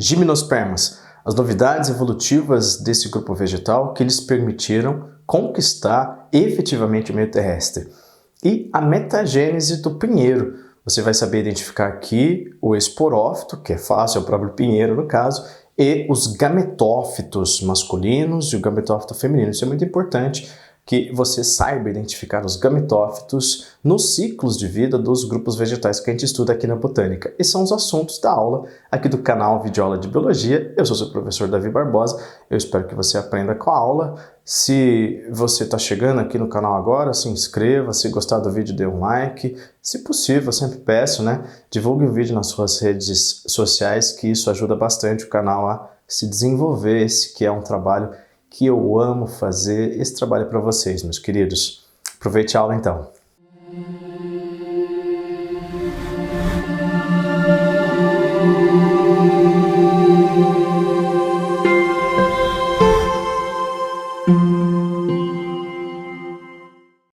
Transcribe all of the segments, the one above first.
Gimnospermas, as novidades evolutivas desse grupo vegetal que lhes permitiram conquistar efetivamente o meio terrestre. E a metagênese do pinheiro. Você vai saber identificar aqui o esporófito, que é fácil, é o próprio pinheiro no caso, e os gametófitos masculinos e o gametófito feminino. Isso é muito importante, que você saiba identificar os gametófitos nos ciclos de vida dos grupos vegetais que a gente estuda aqui na Botânica. Esses são os assuntos da aula aqui do canal Videoaula de Biologia. Eu sou seu professor Davi Barbosa, eu espero que você aprenda com a aula. Se você está chegando aqui no canal agora, se inscreva, se gostar do vídeo dê um like. Se possível, eu sempre peço, divulgue o vídeo nas suas redes sociais, que isso ajuda bastante o canal a se desenvolver, esse que é um trabalho que eu amo fazer. Esse trabalho é para vocês, meus queridos. Aproveite a aula então.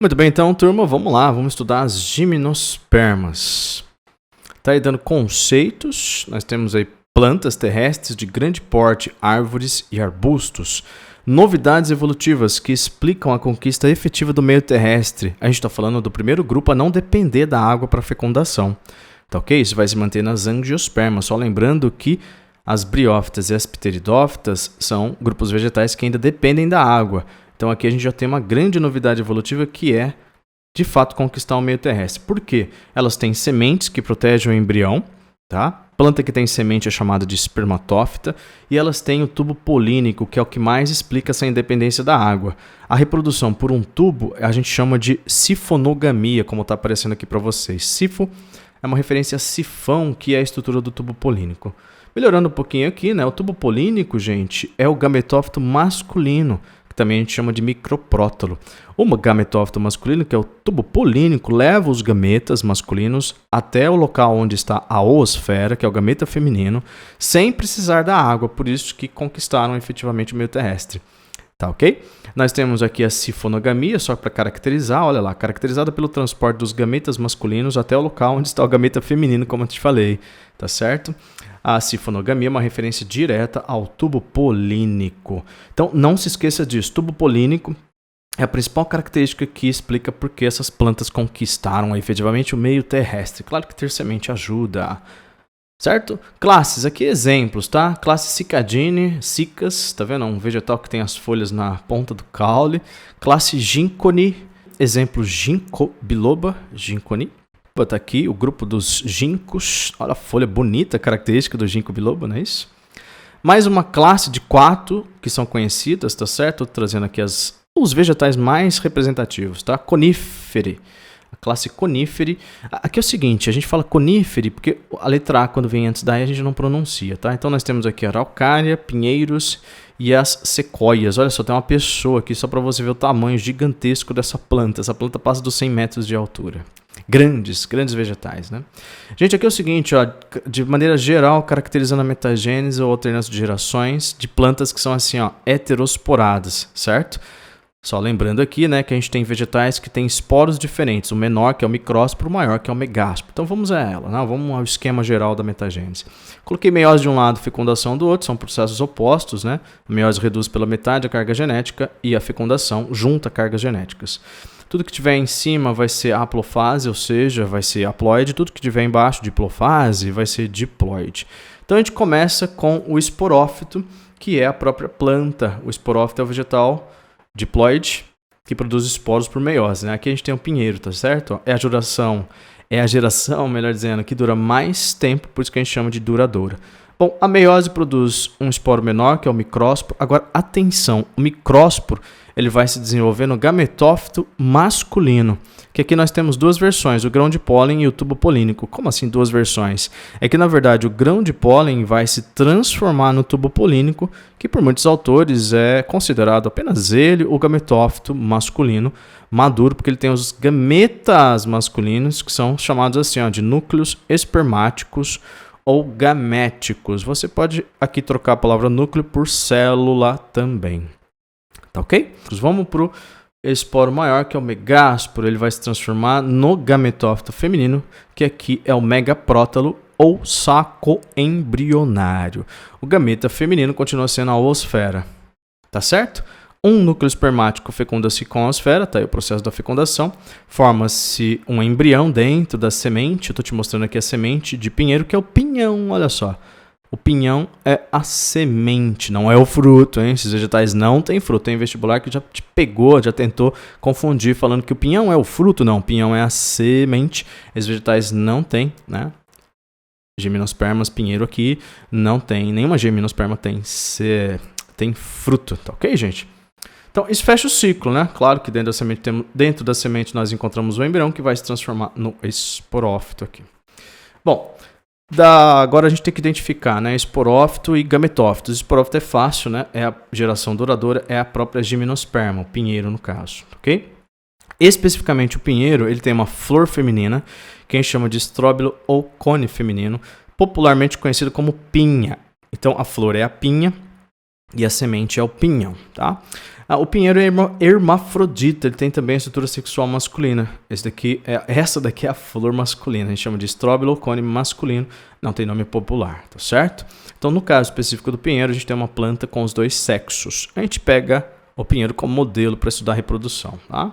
Muito bem, então, turma, vamos lá, vamos estudar as gimnospermas. Tá aí dando conceitos, nós temos aí plantas terrestres de grande porte, árvores e arbustos. Novidades evolutivas que explicam a conquista efetiva do meio terrestre. A gente está falando do primeiro grupo a não depender da água para fecundação. Tá ok? Isso vai se manter nas angiospermas. Só lembrando que as briófitas e as pteridófitas são grupos vegetais que ainda dependem da água. Então aqui a gente já tem uma grande novidade evolutiva que é, de fato, conquistar o meio terrestre. Por quê? Elas têm sementes que protegem o embrião, tá? Planta que tem semente é chamada de espermatófita e elas têm o tubo polínico, que é o que mais explica essa independência da água. A reprodução por um tubo a gente chama de sifonogamia, como está aparecendo aqui para vocês. Sifo é uma referência a sifão, que é a estrutura do tubo polínico. Melhorando um pouquinho aqui, o tubo polínico, gente, é o gametófito masculino, que também a gente chama de microprótalo. O gametófito masculino, que é o tubo polínico, leva os gametas masculinos até o local onde está a oosfera, que é o gameta feminino, sem precisar da água, por isso que conquistaram efetivamente o meio terrestre. Tá ok? Nós temos aqui a sifonogamia, só para caracterizar, olha lá, caracterizada pelo transporte dos gametas masculinos até o local onde está o gameta feminino, como eu te falei, tá certo? A sifonogamia é uma referência direta ao tubo polínico. Então, não se esqueça disso, tubo polínico é a principal característica que explica por que essas plantas conquistaram efetivamente o meio terrestre. Claro que ter semente ajuda, certo? Classes, aqui exemplos, tá? Classe Cicadine, Cicas, tá vendo? Um vegetal que tem as folhas na ponta do caule. Classe Ginkgoni, exemplo Ginkgo biloba, Ginkgoni. Tá aqui o grupo dos ginkgos. Olha a folha bonita, característica do ginkgo biloba, não é isso? Mais uma classe de 4 que são conhecidas, tá certo? Tô trazendo aqui os vegetais mais representativos, tá? Conífere. A classe Conífere. Aqui é o seguinte, a gente fala Conífere porque a letra A, quando vem antes da E, a gente não pronuncia, tá? Então nós temos aqui a araucária, pinheiros e as sequoias. Olha só, tem uma pessoa aqui só para você ver o tamanho gigantesco dessa planta. Essa planta passa dos 100 metros de altura. Grandes vegetais, né? Gente, aqui é o seguinte, ó, de maneira geral, caracterizando a metagênese ou alternância de gerações de plantas que são assim, ó, heterosporadas, certo? Só lembrando aqui, que a gente tem vegetais que têm esporos diferentes, o menor que é o micrósporo, o maior que é o megásporo. Então vamos a ela, vamos ao esquema geral da metagênese. Coloquei meiose de um lado, fecundação do outro, são processos opostos, A meiose reduz pela metade a carga genética e a fecundação junta cargas genéticas. Tudo que tiver em cima vai ser haplofase, ou seja, vai ser haploide. Tudo que tiver embaixo, diplofase, vai ser diploide. Então a gente começa com o esporófito, que é a própria planta. O esporófito é o vegetal diploide, que produz esporos por meiose. Aqui a gente tem o pinheiro, tá certo? É a geração, melhor dizendo, que dura mais tempo, por isso que a gente chama de duradoura. Bom, a meiose produz um esporo menor, que é o micrósporo. Agora, atenção, o micrósporo ele vai se desenvolver no gametófito masculino, que aqui nós temos duas versões, o grão de pólen e o tubo polínico. Como assim duas versões? É que, na verdade, o grão de pólen vai se transformar no tubo polínico, que por muitos autores é considerado apenas ele o gametófito masculino maduro, porque ele tem os gametas masculinos, que são chamados assim, de núcleos espermáticos ou gaméticos. Você pode aqui trocar a palavra núcleo por célula também. Tá ok? Vamos para o esporo maior, que é o megásporo. Ele vai se transformar no gametófito feminino, que aqui é o megaprótalo ou saco embrionário. O gameta feminino continua sendo a oosfera, tá certo? Um núcleo espermático fecunda-se com a oosfera, tá aí o processo da fecundação. Forma-se um embrião dentro da semente. Eu tô te mostrando aqui a semente de pinheiro, que é o pinhão, olha só. O pinhão é a semente, não é o fruto, hein? Esses vegetais não têm fruto. Tem vestibular que já te pegou, já tentou confundir, falando que o pinhão é o fruto. Não, o pinhão é a semente. Esses vegetais não têm, né? Gimnospermas, pinheiro aqui, não tem. Nenhuma gimnosperma tem fruto, tá ok, gente? Então, isso fecha o ciclo, né? Claro que dentro da semente nós encontramos o embrião que vai se transformar no esporófito aqui. Bom, agora a gente tem que identificar, né? Esporófito e gametófito. O esporófito é fácil, né? É a geração duradoura, é a própria gimnosperma, o pinheiro no caso, ok? Especificamente o pinheiro, ele tem uma flor feminina, que a gente chama de estróbilo ou cone feminino, popularmente conhecido como pinha. Então, a flor é a pinha e a semente é o pinhão, tá? O pinheiro é hermafrodita, ele tem também a estrutura sexual masculina. Essa daqui é a flor masculina, a gente chama de estróbilo ou cone masculino, não tem nome popular, tá certo? Então, no caso específico do pinheiro, a gente tem uma planta com os dois sexos. A gente pega o pinheiro como modelo para estudar a reprodução, tá?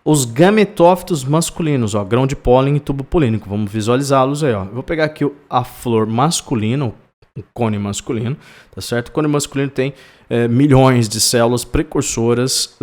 Os gametófitos masculinos, ó, grão de pólen e tubo polínico, vamos visualizá-los aí, ó. Eu vou pegar aqui a flor masculina, o cone masculino, tá certo? O cone masculino tem milhões de células precursoras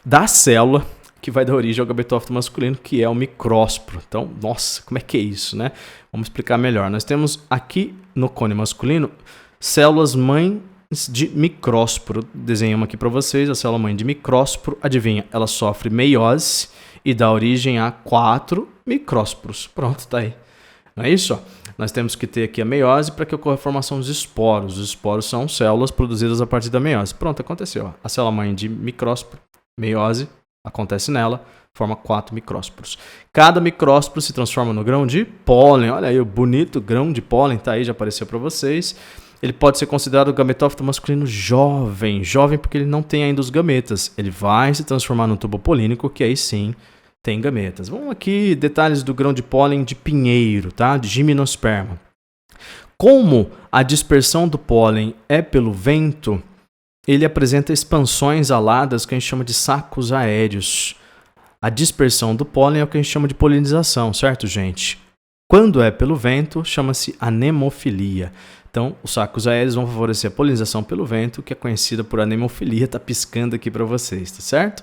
da célula que vai dar origem ao gametófito masculino, que é o micrósporo. Então, nossa, como é que é isso, né? Vamos explicar melhor. Nós temos aqui no cone masculino células mãe de micrósporo. Desenhamos aqui para vocês a célula mãe de micrósporo. Adivinha, ela sofre meiose e dá origem a 4 micrósporos. Pronto, tá aí. Não é isso? Ó? Nós temos que ter aqui a meiose para que ocorra a formação dos esporos. Os esporos são células produzidas a partir da meiose. Pronto, aconteceu. Ó. A célula mãe de micrósporo, meiose, acontece nela, forma 4 micrósporos. Cada micrósporo se transforma no grão de pólen. Olha aí, o bonito grão de pólen tá aí, já apareceu para vocês. Ele pode ser considerado o gametófito masculino jovem. Jovem porque ele não tem ainda os gametas. Ele vai se transformar no tubo polínico, que aí sim tem gametas. Vamos aqui, detalhes do grão de pólen de pinheiro, tá? De gimnosperma. Como a dispersão do pólen é pelo vento, ele apresenta expansões aladas que a gente chama de sacos aéreos. A dispersão do pólen é o que a gente chama de polinização, certo, gente? Quando é pelo vento, chama-se anemofilia. Então, os sacos aéreos vão favorecer a polinização pelo vento, que é conhecida por anemofilia, tá piscando aqui para vocês, tá certo?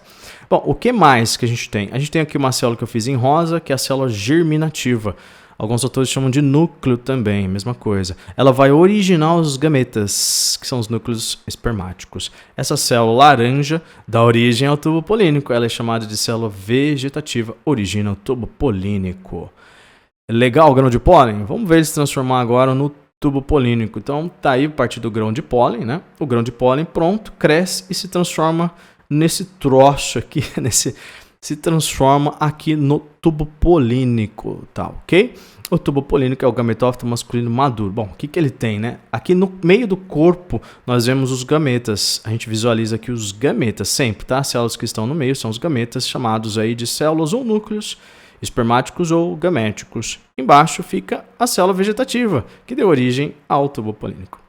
Bom, o que mais que a gente tem? A gente tem aqui uma célula que eu fiz em rosa, que é a célula germinativa. Alguns autores chamam de núcleo também, mesma coisa. Ela vai originar os gametas, que são os núcleos espermáticos. Essa célula laranja dá origem ao tubo polínico. Ela é chamada de célula vegetativa, origina o tubo polínico. Legal o grão de pólen? Vamos ver ele se transformar agora no tubo polínico. Então, tá aí a partir do grão de pólen, né? O grão de pólen pronto, cresce e se transforma nesse troço aqui, se transforma aqui no tubo polínico, tá ok? O tubo polínico é o gametófito masculino maduro. Bom, o que ele tem, né? Aqui no meio do corpo nós vemos os gametas. A gente visualiza aqui os gametas sempre, tá? As células que estão no meio são os gametas, chamados aí de células ou núcleos espermáticos ou gaméticos. Embaixo fica a célula vegetativa, que deu origem ao tubo polínico.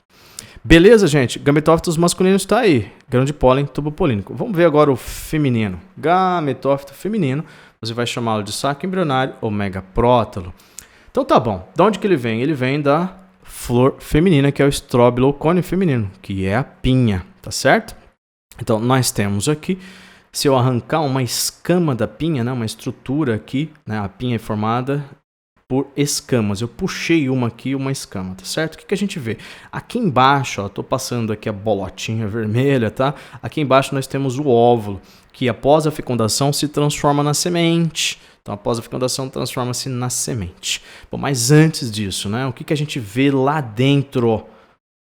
Beleza, gente? Gametófitos masculinos está aí. Grão de pólen, tubo polínico. Vamos ver agora o feminino. Gametófito feminino, você vai chamá-lo de saco embrionário ou megaprótalo. Então tá bom. De onde que ele vem? Ele vem da flor feminina, que é o estróbilo ou cone feminino, que é a pinha, tá certo? Então nós temos aqui, se eu arrancar uma escama da pinha, né, uma estrutura aqui, né, a pinha é formada por escamas. Eu puxei uma aqui, uma escama, tá certo? O que a gente vê? Aqui embaixo, ó, tô passando aqui a bolotinha vermelha, tá? Aqui embaixo nós temos o óvulo, que após a fecundação se transforma na semente. Então, após a fecundação, transforma-se na semente. Bom, mas antes disso, né, o que a gente vê lá dentro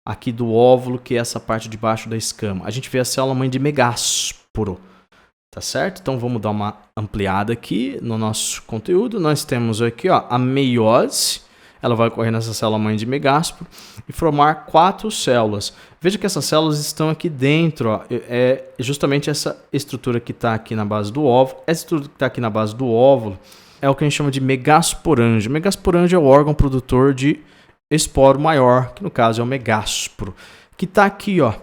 aqui do óvulo, que é essa parte de baixo da escama? A gente vê a célula mãe de megásporo. Tá certo? Então vamos dar uma ampliada aqui no nosso conteúdo. Nós temos aqui, ó, a meiose. Ela vai ocorrer nessa célula mãe de megásporo e formar 4 células. Veja que essas células estão aqui dentro, ó, é justamente essa estrutura que está aqui na base do óvulo. Essa estrutura que está aqui na base do óvulo é o que a gente chama de megasporângia. Megasporângia é o órgão produtor de esporo maior, que no caso é o megásporo, que está aqui, ó.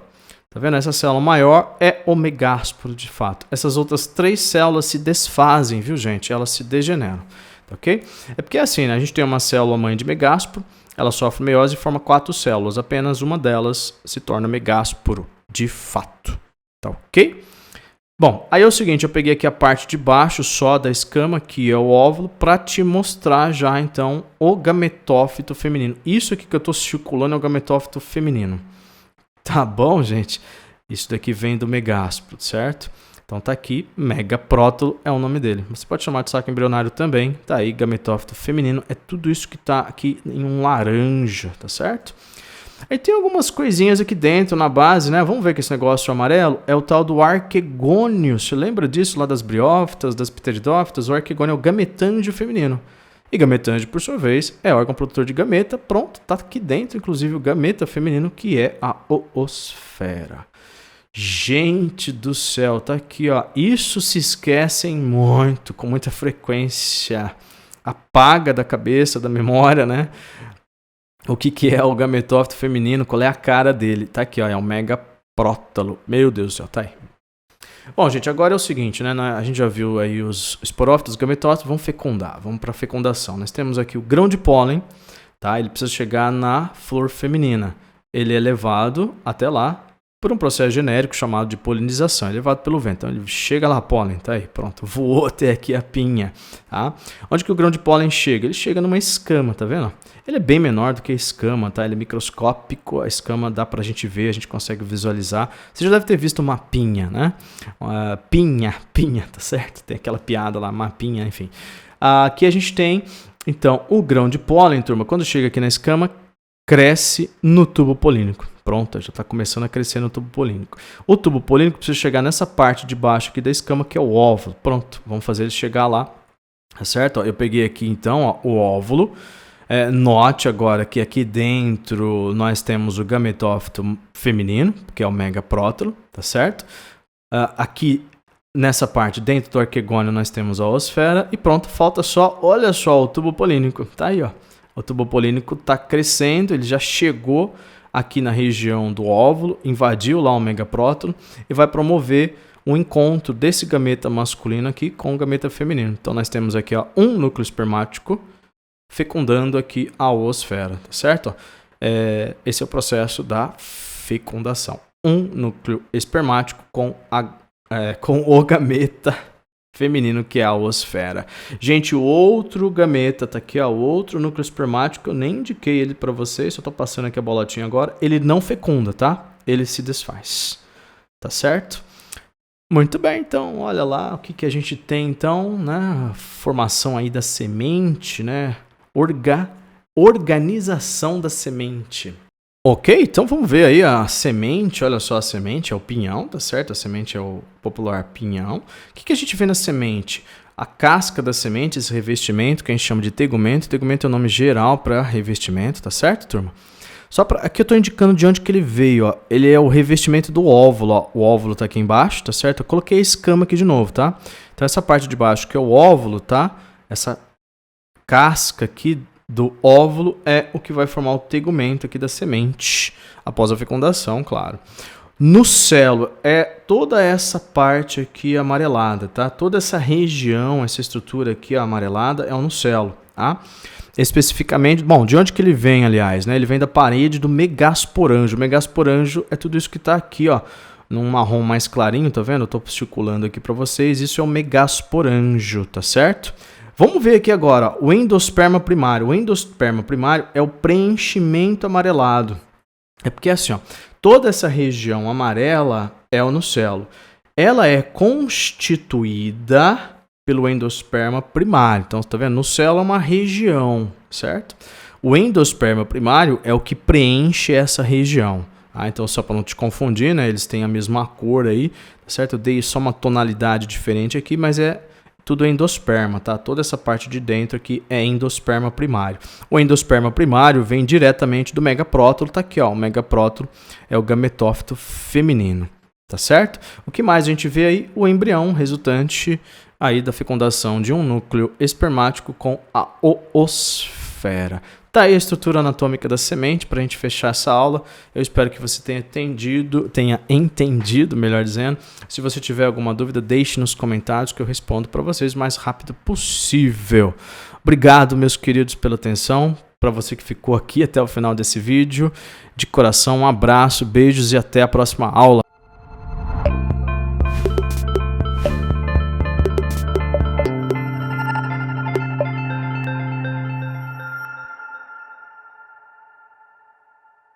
Tá vendo? Essa célula maior é o megásporo, de fato. Essas outras 3 células se desfazem, viu, gente? Elas se degeneram, tá ok? É porque assim, né? A gente tem uma célula mãe de megásporo, ela sofre meiose e forma 4 células. Apenas uma delas se torna megásporo, de fato, tá ok? Bom, aí é o seguinte, eu peguei aqui a parte de baixo só da escama, que é o óvulo, para te mostrar já, então, o gametófito feminino. Isso aqui que eu estou circulando é o gametófito feminino. Tá bom, gente? Isso daqui vem do megásporo, certo? Então tá aqui, megaprótolo é o nome dele. Você pode chamar de saco embrionário também. Tá aí, gametófito feminino. É tudo isso que tá aqui em um laranja, tá certo? Aí tem algumas coisinhas aqui dentro, na base, né? Vamos ver que esse negócio amarelo é o tal do arquegônio. Você lembra disso lá das briófitas, das pteridófitas? O arquegônio é o gametândio feminino. E gametândio, por sua vez, é órgão produtor de gameta. Pronto, tá aqui dentro, inclusive, o gameta feminino, que é a oosfera. Gente do céu, tá aqui, ó. Isso se esquecem muito, com muita frequência. Apaga da cabeça, da memória, né? O que é o gametófito feminino, qual é a cara dele. Tá aqui, ó, é o megaprótalo. Meu Deus do céu, tá aí. Bom, gente, agora é o seguinte, né? A gente já viu aí os esporófitos, os gametófitos, vamos fecundar, vamos para fecundação. Nós temos aqui o grão de pólen, tá? Ele precisa chegar na flor feminina. Ele é levado até lá por um processo genérico chamado de polinização. Ele é levado pelo vento. Então ele chega lá, pólen, tá aí, pronto. Voou até aqui a pinha, tá? Onde que o grão de pólen chega? Ele chega numa escama, tá vendo? Ele é bem menor do que a escama, tá? Ele é microscópico, a escama dá pra gente ver, a gente consegue visualizar. Você já deve ter visto uma pinha, né? Pinha, tá certo? Tem aquela piada lá, mapinha, enfim. Aqui a gente tem, então, o grão de pólen, turma, quando chega aqui na escama, cresce no tubo polínico. Pronto, já está começando a crescer no tubo polínico. O tubo polínico precisa chegar nessa parte de baixo aqui da escama, que é o óvulo. Pronto, vamos fazer ele chegar lá, tá certo? Ó, eu peguei aqui, então, ó, o óvulo. Note agora que aqui dentro nós temos o gametófito feminino, que é o megaprótolo, tá certo? Aqui nessa parte, dentro do arquegônio, nós temos a oosfera e pronto, falta só, olha só, o tubo polínico. Tá aí, ó. O tubo polínico está crescendo, ele já chegou aqui na região do óvulo, invadiu lá o megaprótolo e vai promover um encontro desse gameta masculino aqui com o gameta feminino. Então nós temos aqui, ó, um núcleo espermático fecundando aqui a oosfera, tá certo? Esse é o processo da fecundação. Um núcleo espermático com o gameta feminino, que é a oosfera. Gente, o outro gameta tá aqui, ó, o outro núcleo espermático, eu nem indiquei ele para vocês, só tô passando aqui a bolotinha agora. Ele não fecunda, tá? Ele se desfaz, tá certo? Muito bem, então, olha lá o que a gente tem, então, né? Formação aí da semente, né? Organização da semente. Ok, então vamos ver aí a semente. Olha só, a semente é o pinhão, tá certo? A semente é o popular pinhão. O que a gente vê na semente? A casca da semente, esse revestimento que a gente chama de tegumento. Tegumento é o nome geral para revestimento, tá certo, turma? Aqui eu estou indicando de onde que ele veio, ó. Ele é o revestimento do óvulo, ó. O óvulo tá aqui embaixo, tá certo? Eu coloquei a escama aqui de novo, tá? Então essa parte de baixo que é o óvulo, tá? Essa casca aqui do óvulo é o que vai formar o tegumento aqui da semente, após a fecundação, claro. No celo é toda essa parte aqui amarelada, tá? Toda essa região, essa estrutura aqui amarelada é o nucelo, tá? Especificamente, bom, de onde que ele vem, aliás, né? Ele vem da parede do megasporângio. O megasporângio é tudo isso que tá aqui, ó, num marrom mais clarinho, tá vendo? Eu tô circulando aqui para vocês, isso é o megasporângio, tá certo? Vamos ver aqui agora, o endosperma primário. O endosperma primário é o preenchimento amarelado. É porque assim, ó, toda essa região amarela é o nucelo. Ela é constituída pelo endosperma primário. Então, você tá vendo? Nucelo é uma região, certo? O endosperma primário é o que preenche essa região. Então, só para não te confundir, né? Eles têm a mesma cor aí, certo? Eu dei só uma tonalidade diferente aqui, mas tudo é endosperma, tá? Toda essa parte de dentro aqui é endosperma primário. O endosperma primário vem diretamente do megaprótolo, tá aqui, ó. O megaprótolo é o gametófito feminino, Tá certo? O que mais a gente vê aí? O embrião resultante aí da fecundação de um núcleo espermático com a oosfera. Tá aí a estrutura anatômica da semente para a gente fechar essa aula. Eu espero que você tenha entendido, melhor dizendo. Se você tiver alguma dúvida, deixe nos comentários que eu respondo para vocês o mais rápido possível. Obrigado, meus queridos, pela atenção. Para você que ficou aqui até o final desse vídeo, de coração, um abraço, beijos e até a próxima aula.